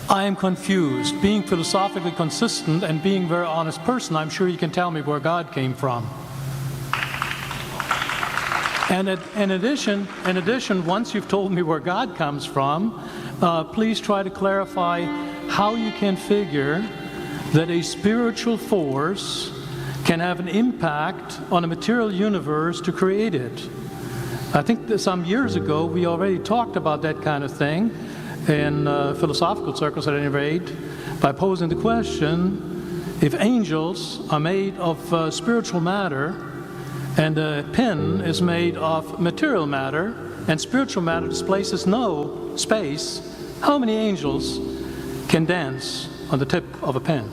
I am confused. Being philosophically consistent and being a very honest person, I'm sure you can tell me where God came from. And in addition, once you've told me where God comes from, please try to clarify how you can figure that a spiritual force can have an impact on a material universe to create it. I think that some years ago we already talked about that kind of thing in philosophical circles at any rate, by posing the question, if angels are made of spiritual matter and a pen is made of material matter and spiritual matter displaces no space, how many angels can dance on the tip of a pen?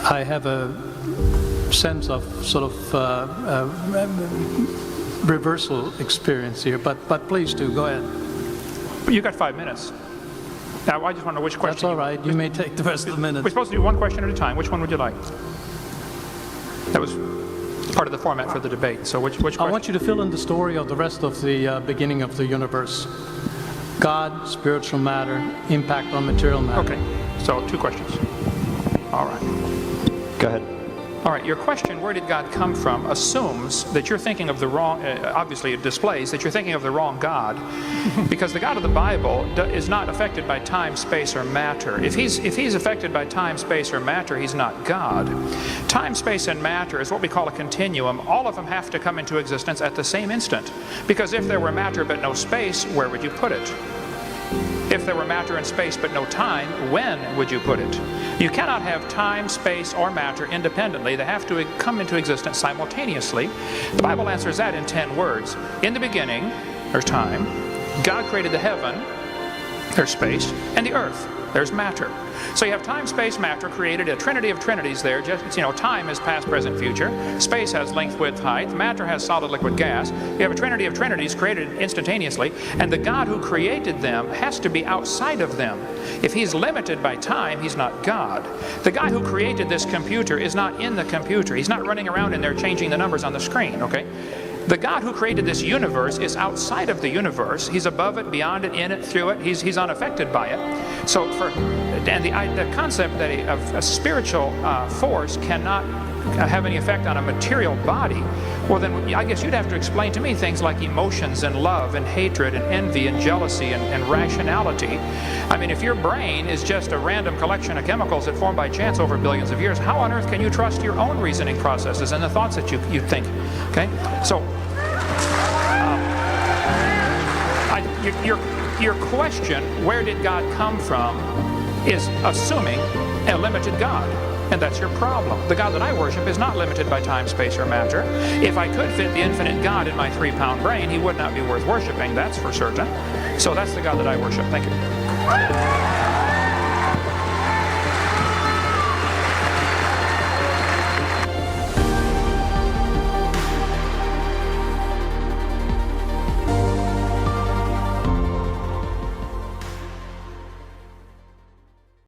I have a sense of sort of reversal experience here, but please do, go ahead. You got 5 minutes. Now, I just want to know which question. That's all right. You may take the rest of the minutes. We're supposed to do one question at a time. Which one would you like? That was part of the format for the debate. So which question? I want you to fill in the story of the rest of the beginning of the universe. God, spiritual matter, impact on material matter. Okay. So 2 questions. All right. Go ahead. All right, your question, where did God come from, assumes that you're thinking of the wrong, obviously it displays that you're thinking of the wrong God, because the God of the Bible is not affected by time, space, or matter. If he's affected by time, space, or matter, he's not God. Time, space, and matter is what we call a continuum. All of them have to come into existence at the same instant, because if there were matter but no space, where would you put it? If there were matter and space but no time, when would you put it? You cannot have time, space, or matter independently. They have to come into existence simultaneously. The Bible answers that in 10 words. In the beginning, there's time. God created the heaven, there's space, and the earth, there's matter. So you have time, space, matter created a trinity of trinities there. Just, time is past, present, future. Space has length, width, height. Matter has solid, liquid, gas. You have a trinity of trinities created instantaneously, and the God who created them has to be outside of them. If he's limited by time, he's not God. The guy who created this computer is not in the computer. He's not running around in there changing the numbers on the screen, okay? The God who created this universe is outside of the universe. He's above it, beyond it, in it, through it. He's unaffected by it. So the concept that a spiritual force cannot have any effect on a material body, well then I guess you'd have to explain to me things like emotions and love and hatred and envy and jealousy and rationality. I mean, if your brain is just a random collection of chemicals that form by chance over billions of years, how on earth can you trust your own reasoning processes and the thoughts that you think? Okay, so your question, where did God come from, is assuming a limited God. And that's your problem. The God that I worship is not limited by time, space, or matter. If I could fit the infinite God in my 3-pound brain, he would not be worth worshiping, that's for certain. So that's the God that I worship. Thank you.